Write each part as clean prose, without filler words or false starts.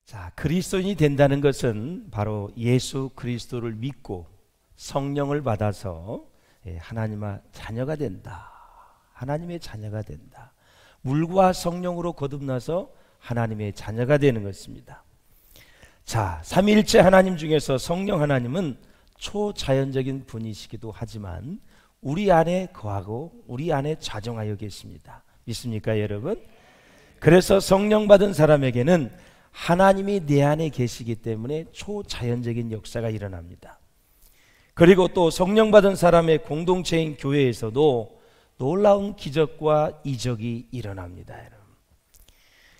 자, 그리스도인이 된다는 것은 바로 예수 그리스도를 믿고 성령을 받아서 하나님의 자녀가 된다. 하나님의 자녀가 된다. 물과 성령으로 거듭나서 하나님의 자녀가 되는 것입니다. 자, 삼위일체 하나님 중에서 성령 하나님은 초자연적인 분이시기도 하지만 우리 안에 거하고 우리 안에 자정하여 계십니다. 믿습니까, 여러분? 그래서 성령 받은 사람에게는 하나님이 내 안에 계시기 때문에 초자연적인 역사가 일어납니다. 그리고 또 성령 받은 사람의 공동체인 교회에서도 놀라운 기적과 이적이 일어납니다, 여러분.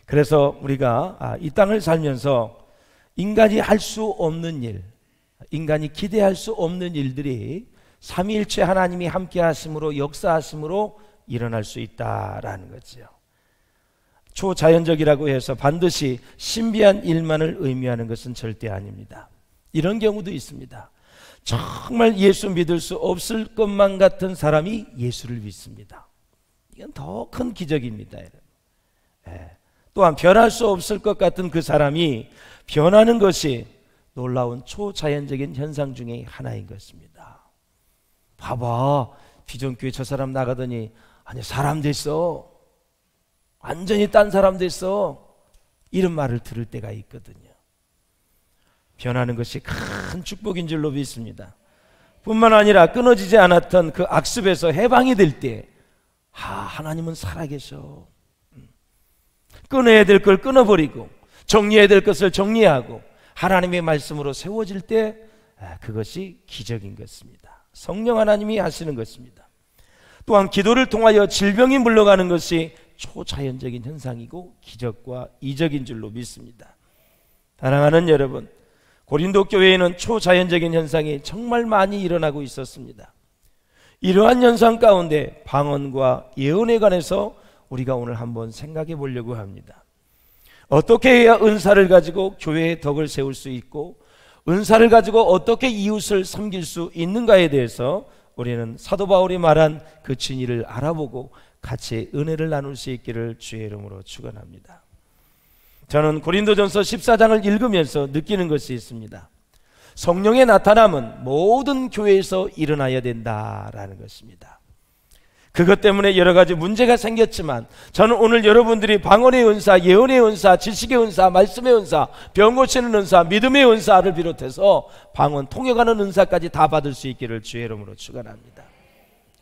그래서 우리가 이 땅을 살면서 인간이 할 수 없는 일, 인간이 기대할 수 없는 일들이 삼위일체 하나님이 함께 하심으로 역사하심으로 일어날 수 있다라는 거죠. 초자연적이라고 해서 반드시 신비한 일만을 의미하는 것은 절대 아닙니다. 이런 경우도 있습니다. 정말 예수 믿을 수 없을 것만 같은 사람이 예수를 믿습니다. 이건 더 큰 기적입니다, 여러분. 또한 변할 수 없을 것 같은 그 사람이 변하는 것이 놀라운 초자연적인 현상 중에 하나인 것입니다. 봐봐, 비전교회 저 사람 나가더니 아니 사람 됐어, 완전히 딴 사람 됐어, 이런 말을 들을 때가 있거든요. 변하는 것이 큰 축복인 줄로 믿습니다. 뿐만 아니라 끊어지지 않았던 그 악습에서 해방이 될 때 하나님은 살아계셔. 끊어야 될 걸 끊어버리고 정리해야 될 것을 정리하고 하나님의 말씀으로 세워질 때 그것이 기적인 것입니다. 성령 하나님이 하시는 것입니다. 또한 기도를 통하여 질병이 물러가는 것이 초자연적인 현상이고 기적과 이적인 줄로 믿습니다. 사랑하는 여러분, 고린도 교회에는 초자연적인 현상이 정말 많이 일어나고 있었습니다. 이러한 현상 가운데 방언과 예언에 관해서 우리가 오늘 한번 생각해 보려고 합니다. 어떻게 해야 은사를 가지고 교회의 덕을 세울 수 있고 은사를 가지고 어떻게 이웃을 섬길 수 있는가에 대해서 우리는 사도 바울이 말한 그 진리를 알아보고 같이 은혜를 나눌 수 있기를 주의 이름으로 축원합니다. 저는 고린도전서 14장을 읽으면서 느끼는 것이 있습니다. 성령의 나타남은 모든 교회에서 일어나야 된다라는 것입니다. 그것 때문에 여러 가지 문제가 생겼지만 저는 오늘 여러분들이 방언의 은사, 예언의 은사, 지식의 은사, 말씀의 은사, 병 고치는 은사, 믿음의 은사를 비롯해서 방언, 통역하는 은사까지 다 받을 수 있기를 주의 이름으로 축원합니다.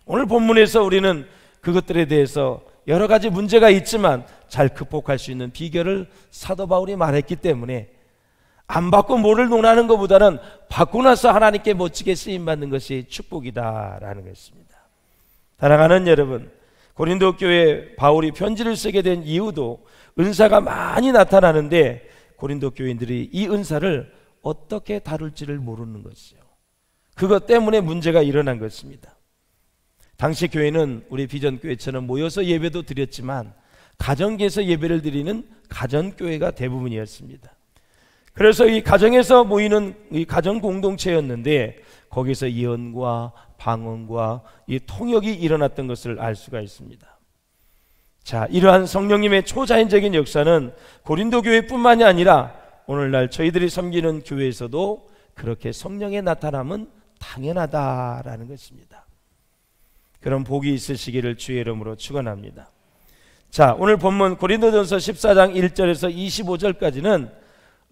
오늘 본문에서 우리는 그것들에 대해서 여러 가지 문제가 있지만 잘 극복할 수 있는 비결을 사도 바울이 말했기 때문에 안 받고 뭐를 논하는 것보다는 받고 나서 하나님께 멋지게 쓰임받는 것이 축복이다라는 것입니다. 사랑하는 여러분, 고린도 교회에 바울이 편지를 쓰게 된 이유도 은사가 많이 나타나는데 고린도 교인들이 이 은사를 어떻게 다룰지를 모르는 것이죠. 그것 때문에 문제가 일어난 것입니다. 당시 교회는 우리 비전교회처럼 모여서 예배도 드렸지만 가정에서 예배를 드리는 가정교회가 대부분이었습니다. 그래서 이 가정에서 모이는 이 가정 공동체였는데 거기서 예언과 방언과 이 통역이 일어났던 것을 알 수가 있습니다. 자, 이러한 성령님의 초자연적인 역사는 고린도 교회뿐만이 아니라 오늘날 저희들이 섬기는 교회에서도 그렇게 성령의 나타남은 당연하다라는 것입니다. 그런 복이 있으시기를 주의 이름으로 축원합니다. 자, 오늘 본문 고린도전서 14장 1절에서 25절까지는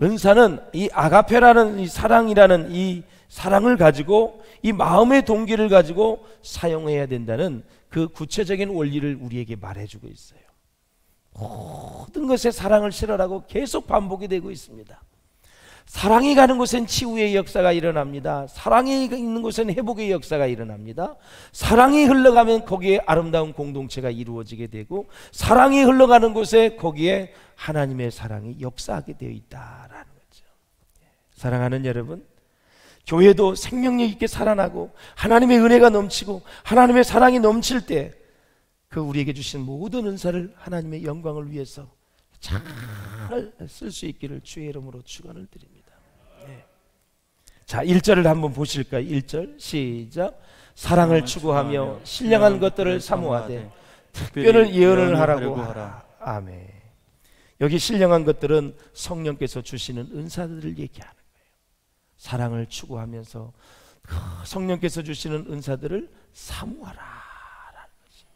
은사는 이 아가페라는 이 사랑이라는 이 사랑을 가지고 이 마음의 동기를 가지고 사용해야 된다는 그 구체적인 원리를 우리에게 말해주고 있어요. 모든 것에 사랑을 실으라고 계속 반복이 되고 있습니다. 사랑이 가는 곳엔 치유의 역사가 일어납니다. 사랑이 있는 곳엔 회복의 역사가 일어납니다. 사랑이 흘러가면 거기에 아름다운 공동체가 이루어지게 되고 사랑이 흘러가는 곳에 거기에 하나님의 사랑이 역사하게 되어 있다라는 거죠. 사랑하는 여러분, 교회도 생명력 있게 살아나고 하나님의 은혜가 넘치고 하나님의 사랑이 넘칠 때 그 우리에게 주신 모든 은사를 하나님의 영광을 위해서 잘 쓸 수 있기를 주의 이름으로 축원을 드립니다. 네. 자, 1절을 한번 보실까요? 1절 시작. 사랑을 추구하며 신령한 것들을 사모하되 특별을 예언을 하라고 하라. 아멘. 여기 신령한 것들은 성령께서 주시는 은사들을 얘기하는 거예요. 사랑을 추구하면서 성령께서 주시는 은사들을 사모하라 라는 거죠.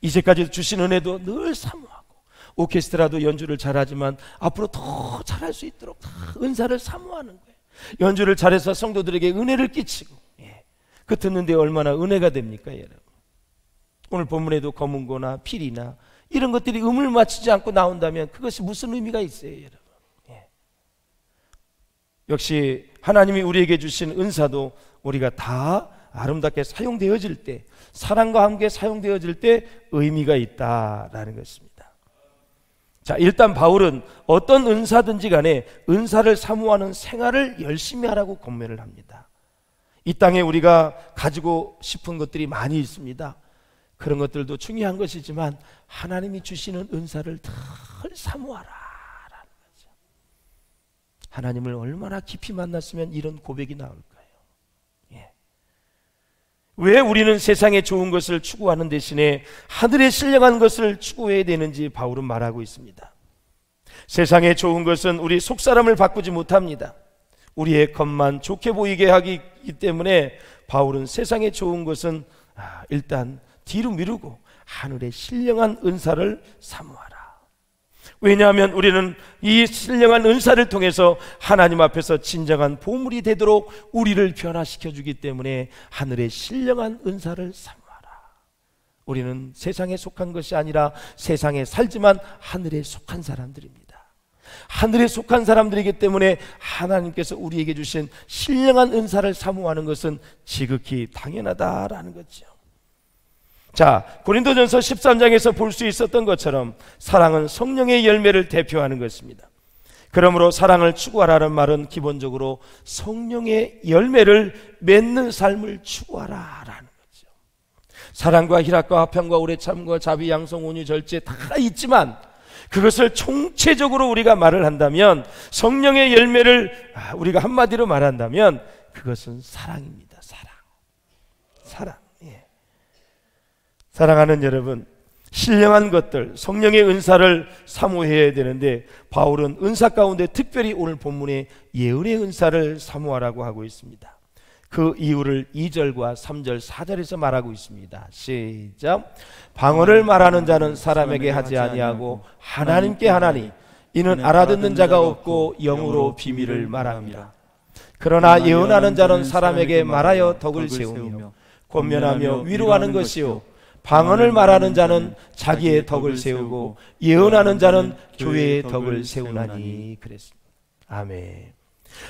이제까지 주신 은혜도 늘 사모하고, 오케스트라도 연주를 잘하지만 앞으로 더 잘할 수 있도록 은사를 사모하는 거예요. 연주를 잘해서 성도들에게 은혜를 끼치고, 그 듣는데 얼마나 은혜가 됩니까, 여러분? 오늘 본문에도 검은고나 피리나 이런 것들이 음을 맞추지 않고 나온다면 그것이 무슨 의미가 있어요, 여러분? 역시 하나님이 우리에게 주신 은사도 우리가 다 아름답게 사용되어질 때, 사랑과 함께 사용되어질 때 의미가 있다라는 것입니다. 자, 일단 바울은 어떤 은사든지 간에 은사를 사모하는 생활을 열심히 하라고 권면을 합니다. 이 땅에 우리가 가지고 싶은 것들이 많이 있습니다. 그런 것들도 중요한 것이지만 하나님이 주시는 은사를 늘 사모하라 라는 거죠. 하나님을 얼마나 깊이 만났으면 이런 고백이 나올까요? 왜 우리는 세상에 좋은 것을 추구하는 대신에 하늘에 신령한 것을 추구해야 되는지 바울은 말하고 있습니다. 세상에 좋은 것은 우리 속사람을 바꾸지 못합니다. 우리의 겉만 좋게 보이게 하기 때문에 바울은 세상에 좋은 것은 일단 뒤로 미루고 하늘의 신령한 은사를 사모하라. 왜냐하면 우리는 이 신령한 은사를 통해서 하나님 앞에서 진정한 보물이 되도록 우리를 변화시켜 주기 때문에 하늘의 신령한 은사를 사모하라. 우리는 세상에 속한 것이 아니라 세상에 살지만 하늘에 속한 사람들입니다. 하늘에 속한 사람들이기 때문에 하나님께서 우리에게 주신 신령한 은사를 사모하는 것은 지극히 당연하다라는 거죠. 자, 고린도전서 13장에서 볼 수 있었던 것처럼 사랑은 성령의 열매를 대표하는 것입니다. 그러므로 사랑을 추구하라는 말은 기본적으로 성령의 열매를 맺는 삶을 추구하라라는 거죠. 사랑과 희락과 화평과 오래 참과 자비, 양성, 온유, 절제 다 있지만 그것을 총체적으로 우리가 말을 한다면, 성령의 열매를 우리가 한마디로 말한다면 그것은 사랑입니다. 사랑. 사랑하는 여러분, 신령한 것들, 성령의 은사를 사모해야 되는데 바울은 은사 가운데 특별히 오늘 본문에 예언의 은사를 사모하라고 하고 있습니다. 그 이유를 2절과 3절, 4절에서 말하고 있습니다. 시작. 방언을 말하는 자는 사람에게 하지 아니하고 하나님께 하나니 이는 알아듣는 자가 없고 영으로 비밀을 말합니다. 그러나 예언하는 자는 사람에게 말하여 덕을 세우며 권면하며 위로하는 것이요, 방언을 말하는 자는 자기의 덕을 세우고 예언하는 자는 교회의 덕을 세우나니 그랬습니다. 아멘.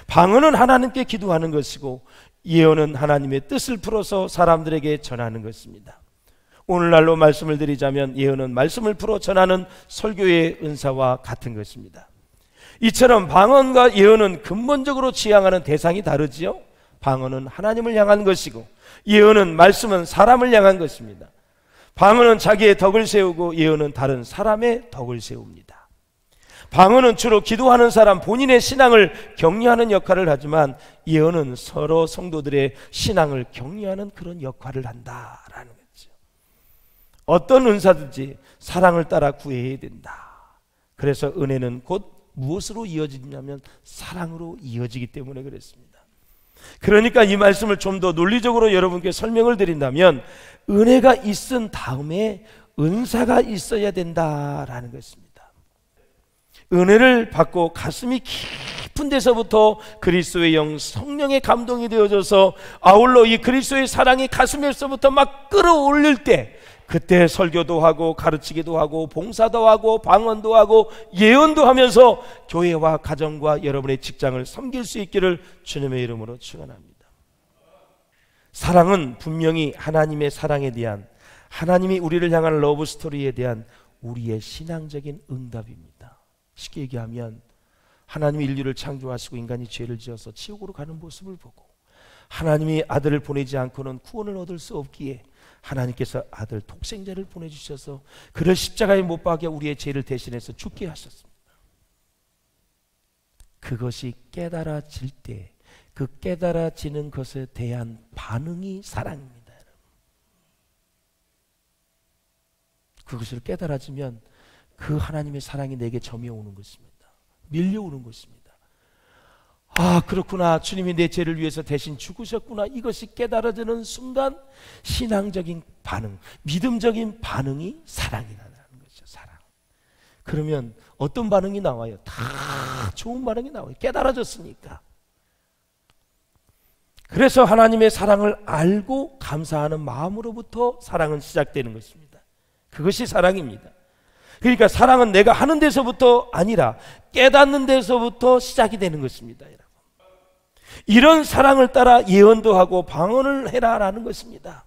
방언은 하나님께 기도하는 것이고 예언은 하나님의 뜻을 풀어서 사람들에게 전하는 것입니다. 오늘날로 말씀을 드리자면 예언은 말씀을 풀어 전하는 설교의 은사와 같은 것입니다. 이처럼 방언과 예언은 근본적으로 지향하는 대상이 다르지요. 방언은 하나님을 향한 것이고 예언은, 말씀은 사람을 향한 것입니다. 방언은 자기의 덕을 세우고 예언은 다른 사람의 덕을 세웁니다. 방언은 주로 기도하는 사람 본인의 신앙을 격려하는 역할을 하지만 예언은 서로 성도들의 신앙을 격려하는 그런 역할을 한다라는 거죠. 어떤 은사든지 사랑을 따라 구해야 된다. 그래서 은혜는 곧 무엇으로 이어지냐면 사랑으로 이어지기 때문에 그랬습니다. 그러니까 이 말씀을 좀 더 논리적으로 여러분께 설명을 드린다면 은혜가 있은 다음에 은사가 있어야 된다라는 것입니다. 은혜를 받고 가슴이 깊은 데서부터 그리스도의 영 성령의 감동이 되어져서 아울러 이 그리스도의 사랑이 가슴에서부터 막 끌어올릴 때, 그때 설교도 하고 가르치기도 하고 봉사도 하고 방언도 하고 예언도 하면서 교회와 가정과 여러분의 직장을 섬길 수 있기를 주님의 이름으로 축원합니다. 사랑은 분명히 하나님의 사랑에 대한, 하나님이 우리를 향한 러브 스토리에 대한 우리의 신앙적인 응답입니다. 쉽게 얘기하면 하나님이 인류를 창조하시고 인간이 죄를 지어서 지옥으로 가는 모습을 보고 하나님이 아들을 보내지 않고는 구원을 얻을 수 없기에 하나님께서 아들 독생자를 보내주셔서 그를 십자가에 못 박여 우리의 죄를 대신해서 죽게 하셨습니다. 그것이 깨달아질 때 그 깨달아지는 것에 대한 반응이 사랑입니다. 그것을 깨달아지면 그 하나님의 사랑이 내게 점여오는 것입니다. 밀려오는 것입니다. 아, 그렇구나. 주님이 내 죄를 위해서 대신 죽으셨구나. 이것이 깨달아지는 순간 신앙적인 반응, 믿음적인 반응이 사랑이라는 것이죠. 사랑. 그러면 어떤 반응이 나와요? 다 좋은 반응이 나와요. 깨달아졌으니까. 그래서 하나님의 사랑을 알고 감사하는 마음으로부터 사랑은 시작되는 것입니다. 그것이 사랑입니다. 그러니까 사랑은 내가 하는 데서부터 아니라 깨닫는 데서부터 시작이 되는 것입니다. 여러분. 이런 사랑을 따라 예언도 하고 방언을 해라라는 것입니다.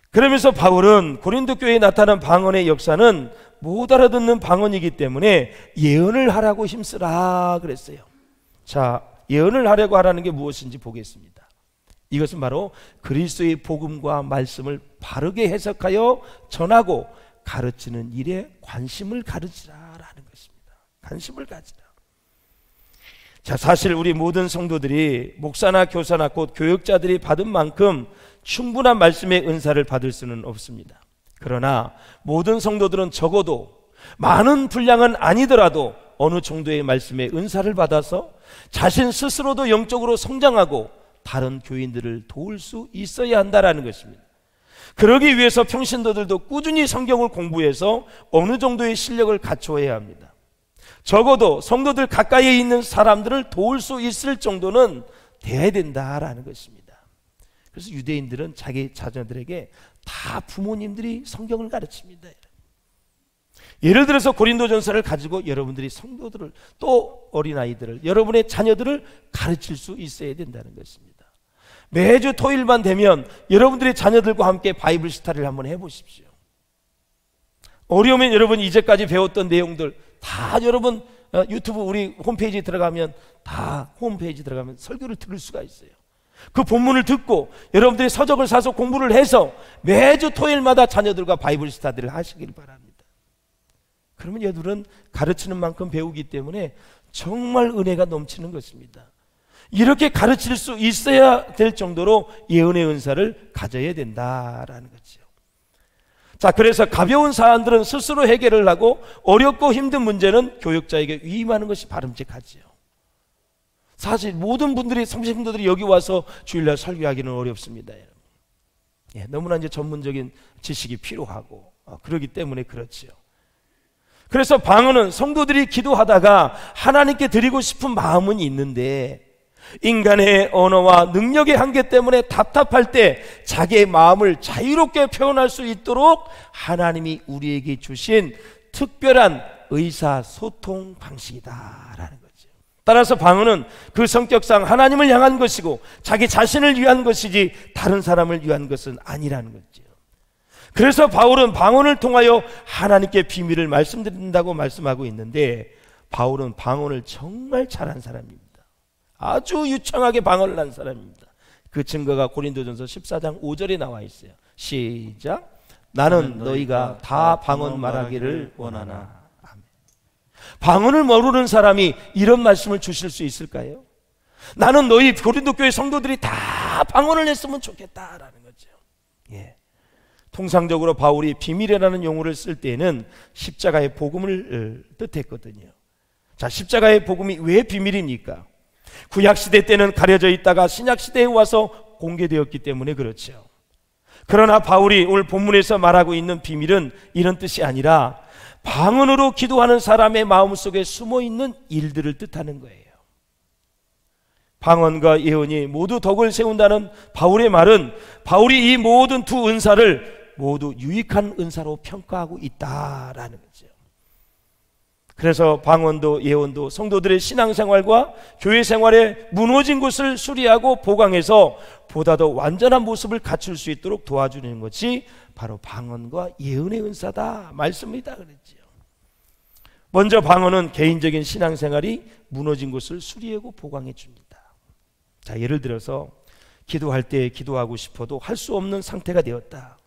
그러면서 바울은 고린도 교회에 나타난 방언의 역사는 못 알아듣는 방언이기 때문에 예언을 하라고 힘쓰라 그랬어요. 자, 예언을 하려고 하라는 게 무엇인지 보겠습니다. 이것은 바로 그리스도의 복음과 말씀을 바르게 해석하여 전하고 가르치는 일에 관심을 가르치라라는 것입니다. 관심을 가지라. 자, 사실 우리 모든 성도들이 목사나 교사나 곧 교역자들이 받은 만큼 충분한 말씀의 은사를 받을 수는 없습니다. 그러나 모든 성도들은 적어도 많은 분량은 아니더라도 어느 정도의 말씀의 은사를 받아서 자신 스스로도 영적으로 성장하고 다른 교인들을 도울 수 있어야 한다라는 것입니다. 그러기 위해서 평신도들도 꾸준히 성경을 공부해서 어느 정도의 실력을 갖추어야 합니다. 적어도 성도들 가까이에 있는 사람들을 도울 수 있을 정도는 돼야 된다라는 것입니다. 그래서 유대인들은 자기 자녀들에게 다 부모님들이 성경을 가르칩니다. 예를 들어서 고린도전서를 가지고 여러분들이 성도들을 또 어린아이들을 여러분의 자녀들을 가르칠 수 있어야 된다는 것입니다. 매주 토요일만 되면 여러분들의 자녀들과 함께 바이블 스타디를 한번 해보십시오. 어려우면 여러분 이제까지 배웠던 내용들 다 여러분 유튜브 우리 홈페이지에 들어가면 다 홈페이지 들어가면 설교를 들을 수가 있어요. 그 본문을 듣고 여러분들이 서적을 사서 공부를 해서 매주 토요일마다 자녀들과 바이블 스타디를 하시길 바랍니다. 그러면 여러분은 가르치는 만큼 배우기 때문에 정말 은혜가 넘치는 것입니다. 이렇게 가르칠 수 있어야 될 정도로 예언의 은사를 가져야 된다라는 거죠. 자, 그래서 가벼운 사안들은 스스로 해결을 하고 어렵고 힘든 문제는 교역자에게 위임하는 것이 바람직하지요. 사실 모든 분들이 성신도들이 여기 와서 주일날 설교하기는 어렵습니다. 예, 너무나 이제 전문적인 지식이 필요하고 그렇기 때문에 그렇지요. 그래서 방언은 성도들이 기도하다가 하나님께 드리고 싶은 마음은 있는데 인간의 언어와 능력의 한계 때문에 답답할 때 자기의 마음을 자유롭게 표현할 수 있도록 하나님이 우리에게 주신 특별한 의사소통 방식이다라는 거죠. 따라서 방언은 그 성격상 하나님을 향한 것이고 자기 자신을 위한 것이지 다른 사람을 위한 것은 아니라는 거죠. 그래서 바울은 방언을 통하여 하나님께 비밀을 말씀드린다고 말씀하고 있는데 바울은 방언을 정말 잘한 사람입니다. 아주 유창하게 방언을 한 사람입니다. 그 증거가 고린도전서 14장 5절에 나와 있어요. 시작. 나는 너희가 다 방언 말하기를 원하나. 아멘. 방언을 모르는 사람이 이런 말씀을 주실 수 있을까요? 나는 너희 고린도 교회 성도들이 다 방언을 했으면 좋겠다라는 거죠. 예. 통상적으로 바울이 비밀이라는 용어를 쓸 때에는 십자가의 복음을 뜻했거든요. 자, 십자가의 복음이 왜 비밀입니까? 구약시대 때는 가려져 있다가 신약시대에 와서 공개되었기 때문에 그렇죠. 그러나 바울이 오늘 본문에서 말하고 있는 비밀은 이런 뜻이 아니라 방언으로 기도하는 사람의 마음속에 숨어있는 일들을 뜻하는 거예요. 방언과 예언이 모두 덕을 세운다는 바울의 말은 바울이 이 모든 두 은사를 모두 유익한 은사로 평가하고 있다라는 거죠. 그래서 방언도 예언도 성도들의 신앙생활과 교회생활에 무너진 것을 수리하고 보강해서 보다 더 완전한 모습을 갖출 수 있도록 도와주는 것이 바로 방언과 예언의 은사다 말씀이다 그랬죠. 먼저 방언은 개인적인 신앙생활이 무너진 것을 수리하고 보강해 줍니다. 자, 예를 들어서 기도할 때 기도하고 싶어도 할 수 없는 상태가 되었다.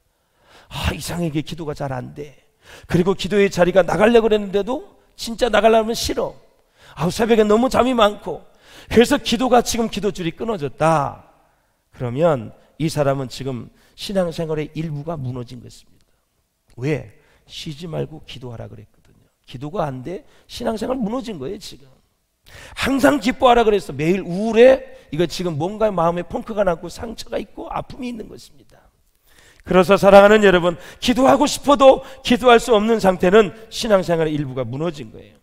이상하게 기도가 잘 안 돼. 그리고 기도의 자리가 나가려고 그랬는데도 진짜 나가려면 싫어. 새벽에 너무 잠이 많고 그래서 기도가 지금 기도줄이 끊어졌다. 그러면 이 사람은 지금 신앙생활의 일부가 무너진 것입니다. 왜? 쉬지 말고 기도하라 그랬거든요. 기도가 안 돼. 신앙생활 무너진 거예요 지금. 항상 기뻐하라 그랬어. 매일 우울해. 이거 지금 뭔가 마음에 펑크가 났고 상처가 있고 아픔이 있는 것입니다. 그래서 사랑하는 여러분, 기도하고 싶어도 기도할 수 없는 상태는 신앙생활의 일부가 무너진 거예요.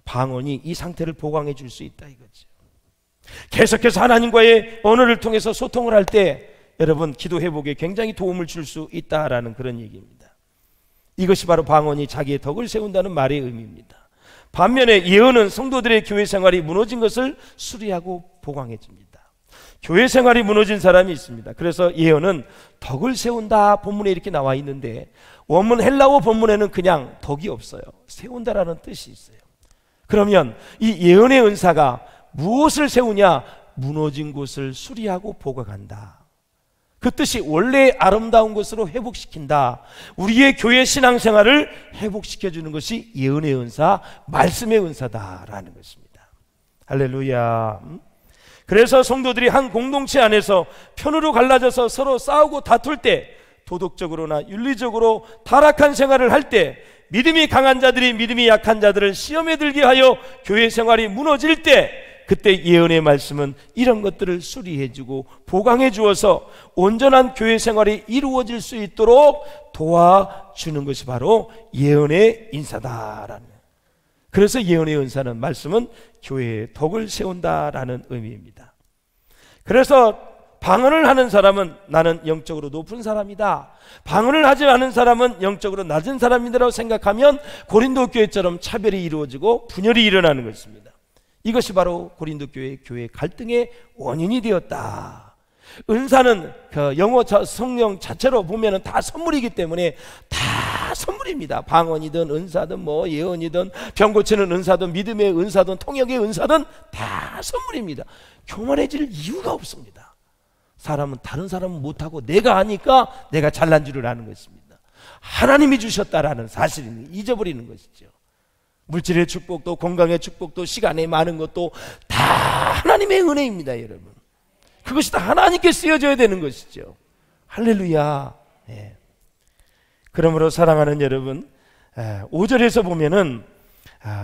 방언이 이 상태를 보강해 줄 수 있다 이거죠. 계속해서 하나님과의 언어를 통해서 소통을 할 때 여러분 기도 회복에 굉장히 도움을 줄 수 있다라는 그런 얘기입니다. 이것이 바로 방언이 자기의 덕을 세운다는 말의 의미입니다. 반면에 예언은 성도들의 교회 생활이 무너진 것을 수리하고 보강해 줍니다. 교회 생활이 무너진 사람이 있습니다. 그래서 예언은 덕을 세운다 본문에 이렇게 나와 있는데 원문 헬라어 본문에는 그냥 덕이 없어요. 세운다라는 뜻이 있어요. 그러면 이 예언의 은사가 무엇을 세우냐? 무너진 곳을 수리하고 보강한다. 그 뜻이 원래 아름다운 것으로 회복시킨다. 우리의 교회 신앙생활을 회복시켜주는 것이 예언의 은사, 말씀의 은사다라는 것입니다. 할렐루야. 그래서 성도들이 한 공동체 안에서 편으로 갈라져서 서로 싸우고 다툴 때, 도덕적으로나 윤리적으로 타락한 생활을 할 때, 믿음이 강한 자들이 믿음이 약한 자들을 시험에 들게 하여 교회 생활이 무너질 때, 그때 예언의 말씀은 이런 것들을 수리해주고 보강해 주어서 온전한 교회 생활이 이루어질 수 있도록 도와주는 것이 바로 예언의 인사다라는. 그래서 예언의 은사는, 말씀은 교회의 덕을 세운다라는 의미입니다. 그래서 방언을 하는 사람은 나는 영적으로 높은 사람이다, 방언을 하지 않은 사람은 영적으로 낮은 사람이라고 생각하면 고린도 교회처럼 차별이 이루어지고 분열이 일어나는 것입니다. 이것이 바로 고린도 교회 갈등의 원인이 되었다. 은사는 그 영어 성령 자체로 보면은 다 선물이기 때문에 다 선물입니다. 방언이든 은사든 뭐 예언이든 병 고치는 은사든 믿음의 은사든 통역의 은사든 다 선물입니다. 교만해질 이유가 없습니다. 사람은 다른 사람은 못하고 내가 하니까 내가 잘난 줄을 아는 것입니다. 하나님이 주셨다라는 사실을 잊어버리는 것이죠. 물질의 축복도 건강의 축복도 시간의 많은 것도 다 하나님의 은혜입니다. 여러분, 그것이 다 하나님께 쓰여져야 되는 것이죠. 할렐루야. 네. 그러므로 사랑하는 여러분, 5절에서 보면은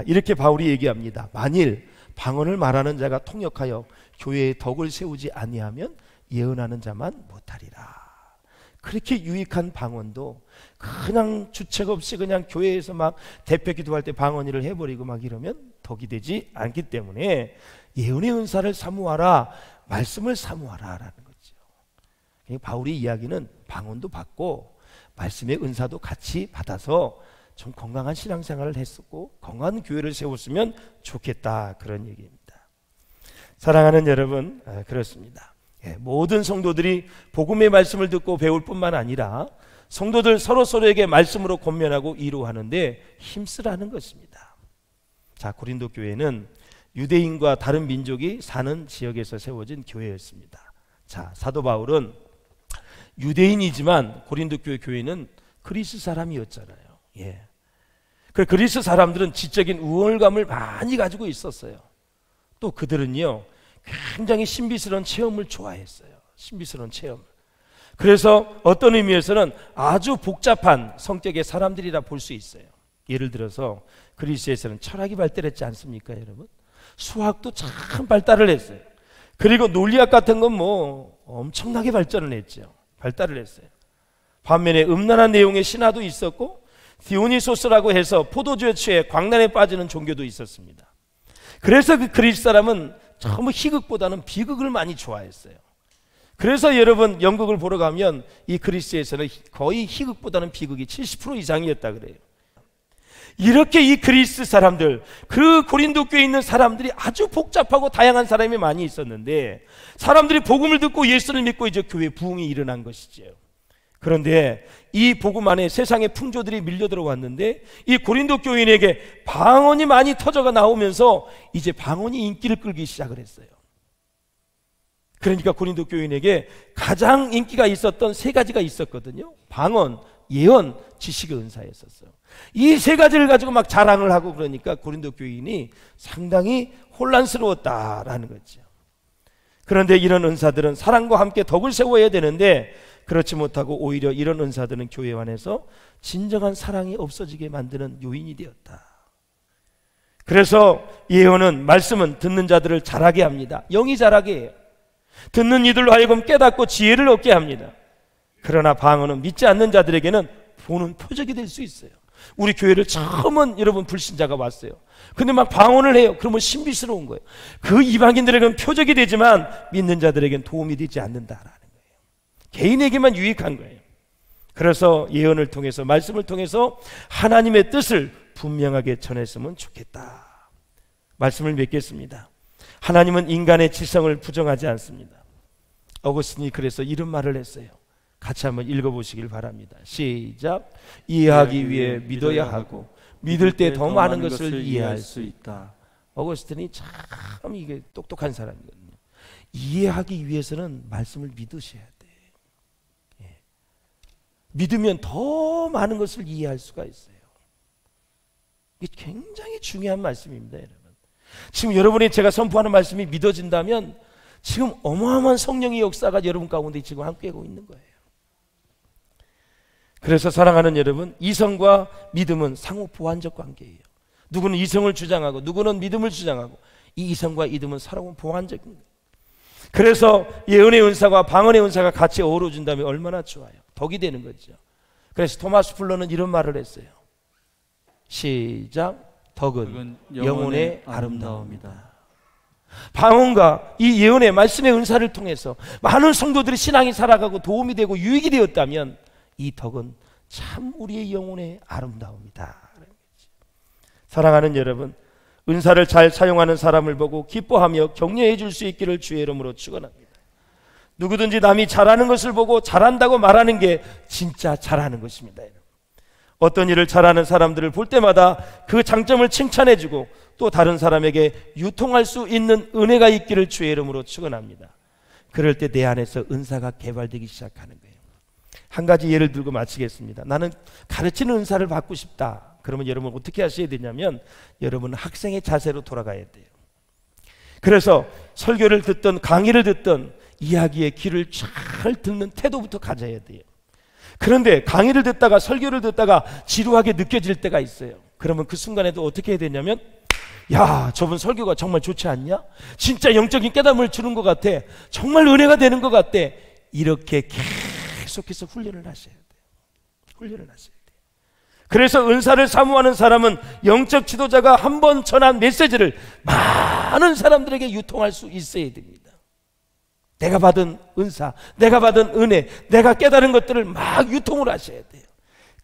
이렇게 바울이 얘기합니다. 만일 방언을 말하는 자가 통역하여 교회의 덕을 세우지 아니하면 예언하는 자만 못하리라. 그렇게 유익한 방언도 그냥 주책 없이 그냥 교회에서 막 대표 기도할 때 방언일을 해버리고 막 이러면 덕이 되지 않기 때문에 예언의 은사를 사모하라, 말씀을 사모하라라는 거죠. 바울의 이야기는 방언도 받고 말씀의 은사도 같이 받아서 좀 건강한 신앙생활을 했었고 건강한 교회를 세웠으면 좋겠다, 그런 얘기입니다. 사랑하는 여러분, 그렇습니다. 모든 성도들이 복음의 말씀을 듣고 배울 뿐만 아니라 성도들 서로서로에게 말씀으로 권면하고 위로하는데 힘쓰라는 것입니다. 자, 고린도 교회는 유대인과 다른 민족이 사는 지역에서 세워진 교회였습니다. 자, 사도 바울은 유대인이지만 고린도 교회는 그리스 사람이었잖아요. 예. 그 그리스 사람들은 지적인 우월감을 많이 가지고 있었어요. 또 그들은요, 굉장히 신비스러운 체험을 좋아했어요. 신비스러운 체험. 그래서 어떤 의미에서는 아주 복잡한 성격의 사람들이라 볼 수 있어요. 예를 들어서 그리스에서는 철학이 발달했지 않습니까, 여러분? 수학도 참 발달을 했어요. 그리고 논리학 같은 건 뭐 엄청나게 발전을 했죠. 발달을 했어요. 반면에 음란한 내용의 신화도 있었고 디오니소스라고 해서 포도주에 취해 광란에 빠지는 종교도 있었습니다. 그래서 그 그리스 사람은 전부 희극보다는 비극을 많이 좋아했어요. 그래서 여러분 연극을 보러 가면 이 그리스에서는 거의 희극보다는 비극이 70% 이상이었다 그래요. 이렇게 이 그리스 사람들, 그 고린도 교회에 있는 사람들이 아주 복잡하고 다양한 사람이 많이 있었는데 사람들이 복음을 듣고 예수를 믿고 이제 교회 부흥이 일어난 것이죠. 그런데 이 복음 안에 세상의 풍조들이 밀려 들어왔는데 이 고린도 교인에게 방언이 많이 터져가 나오면서 이제 방언이 인기를 끌기 시작을 했어요. 그러니까 고린도 교인에게 가장 인기가 있었던 세 가지가 있었거든요. 방언, 예언, 지식의 은사였었어요. 이 세 가지를 가지고 막 자랑을 하고 그러니까 고린도 교인이 상당히 혼란스러웠다라는 거죠. 그런데 이런 은사들은 사랑과 함께 덕을 세워야 되는데 그렇지 못하고 오히려 이런 은사들은 교회 안에서 진정한 사랑이 없어지게 만드는 요인이 되었다. 그래서 예언은, 말씀은 듣는 자들을 자라게 합니다. 영이 자라게 해요. 듣는 이들로 하여금 깨닫고 지혜를 얻게 합니다. 그러나 방언은 믿지 않는 자들에게는 보는 표적이 될 수 있어요. 우리 교회를 처음은 여러분 불신자가 왔어요. 근데 막 방언을 해요. 그러면 신비스러운 거예요. 그 이방인들에게는 표적이 되지만 믿는 자들에게는 도움이 되지 않는다라는 거예요. 개인에게만 유익한 거예요. 그래서 예언을 통해서, 말씀을 통해서 하나님의 뜻을 분명하게 전했으면 좋겠다. 말씀을 맺겠습니다. 하나님은 인간의 지성을 부정하지 않습니다. 어거스틴이 그래서 이런 말을 했어요. 같이 한번 읽어보시길 바랍니다. 시작. 이해하기 위해 믿어야 하고 믿을 때 더 많은 것을 이해할 수 있다. 어거스틴이 참 이게 똑똑한 사람이거든요. 이해하기 위해서는 말씀을 믿으셔야 돼. 예. 믿으면 더 많은 것을 이해할 수가 있어요. 이게 굉장히 중요한 말씀입니다, 여러분. 지금 여러분이 제가 선포하는 말씀이 믿어진다면 지금 어마어마한 성령의 역사가 여러분 가운데 지금 함께하고 있는 거예요. 그래서 사랑하는 여러분, 이성과 믿음은 상호 보완적 관계예요. 누구는 이성을 주장하고 누구는 믿음을 주장하고, 이 이성과 믿음은 상호 보완적인 거예요. 그래서 예언의 은사와 방언의 은사가 같이 어우러진다면 얼마나 좋아요. 덕이 되는 거죠. 그래서 토마스 풀러는 이런 말을 했어요. 시작. 덕은 영혼의 아름다움이다. 방언과 이 예언의 말씀의 은사를 통해서 많은 성도들이 신앙이 살아가고 도움이 되고 유익이 되었다면 이 덕은 참 우리의 영혼의 아름다움이다. 사랑하는 여러분, 은사를 잘 사용하는 사람을 보고 기뻐하며 격려해 줄 수 있기를 주의 이름으로 축원합니다. 누구든지 남이 잘하는 것을 보고 잘한다고 말하는 게 진짜 잘하는 것입니다. 어떤 일을 잘하는 사람들을 볼 때마다 그 장점을 칭찬해 주고 또 다른 사람에게 유통할 수 있는 은혜가 있기를 주의 이름으로 축원합니다. 그럴 때 내 안에서 은사가 개발되기 시작하는 거예요. 한 가지 예를 들고 마치겠습니다. 나는 가르치는 은사를 받고 싶다. 그러면 여러분 어떻게 하셔야 되냐면, 여러분은 학생의 자세로 돌아가야 돼요. 그래서 설교를 듣든 강의를 듣든 이야기의 귀를 잘 듣는 태도부터 가져야 돼요. 그런데 강의를 듣다가 설교를 듣다가 지루하게 느껴질 때가 있어요. 그러면 그 순간에도 어떻게 해야 되냐면, 야, 저분 설교가 정말 좋지 않냐? 진짜 영적인 깨달음을 주는 것 같아. 정말 은혜가 되는 것 같아. 이렇게 계속해서 훈련을 하셔야 돼요. 훈련을 하셔야 돼요. 그래서 은사를 사모하는 사람은 영적 지도자가 한 번 전한 메시지를 많은 사람들에게 유통할 수 있어야 됩니다. 내가 받은 은사, 내가 받은 은혜, 내가 깨달은 것들을 막 유통을 하셔야 돼요.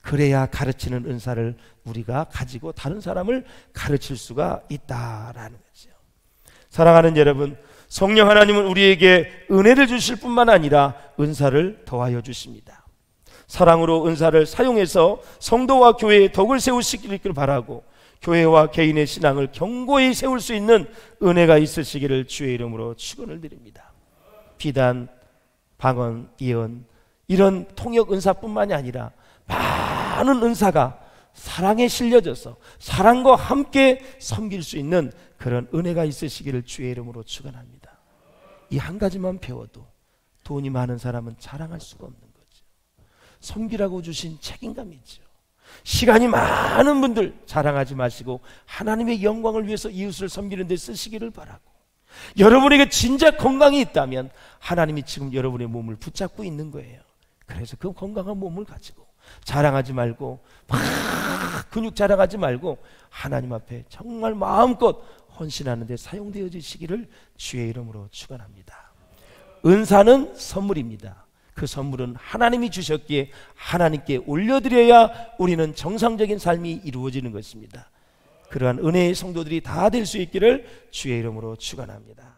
그래야 가르치는 은사를 우리가 가지고 다른 사람을 가르칠 수가 있다라는 거죠. 사랑하는 여러분, 성령 하나님은 우리에게 은혜를 주실 뿐만 아니라 은사를 더하여 주십니다. 사랑으로 은사를 사용해서 성도와 교회의 덕을 세우시기를 바라고, 교회와 개인의 신앙을 견고히 세울 수 있는 은혜가 있으시기를 주의 이름으로 축원을 드립니다. 비단, 방언, 예언, 이런 통역 은사뿐만이 아니라 많은 은사가 사랑에 실려져서 사랑과 함께 섬길 수 있는 그런 은혜가 있으시기를 주의 이름으로 축원합니다. 이 한 가지만 배워도 돈이 많은 사람은 자랑할 수가 없는 거죠. 섬기라고 주신 책임감이 있죠. 시간이 많은 분들 자랑하지 마시고 하나님의 영광을 위해서 이웃을 섬기는 데 쓰시기를 바라고, 여러분에게 진짜 건강이 있다면 하나님이 지금 여러분의 몸을 붙잡고 있는 거예요. 그래서 그 건강한 몸을 가지고 자랑하지 말고, 막 근육 자랑하지 말고 하나님 앞에 정말 마음껏 헌신하는 데 사용되어지시기를 주의 이름으로 축원합니다. 은사는 선물입니다. 그 선물은 하나님이 주셨기에 하나님께 올려드려야 우리는 정상적인 삶이 이루어지는 것입니다. 그러한 은혜의 성도들이 다 될 수 있기를 주의 이름으로 축원합니다.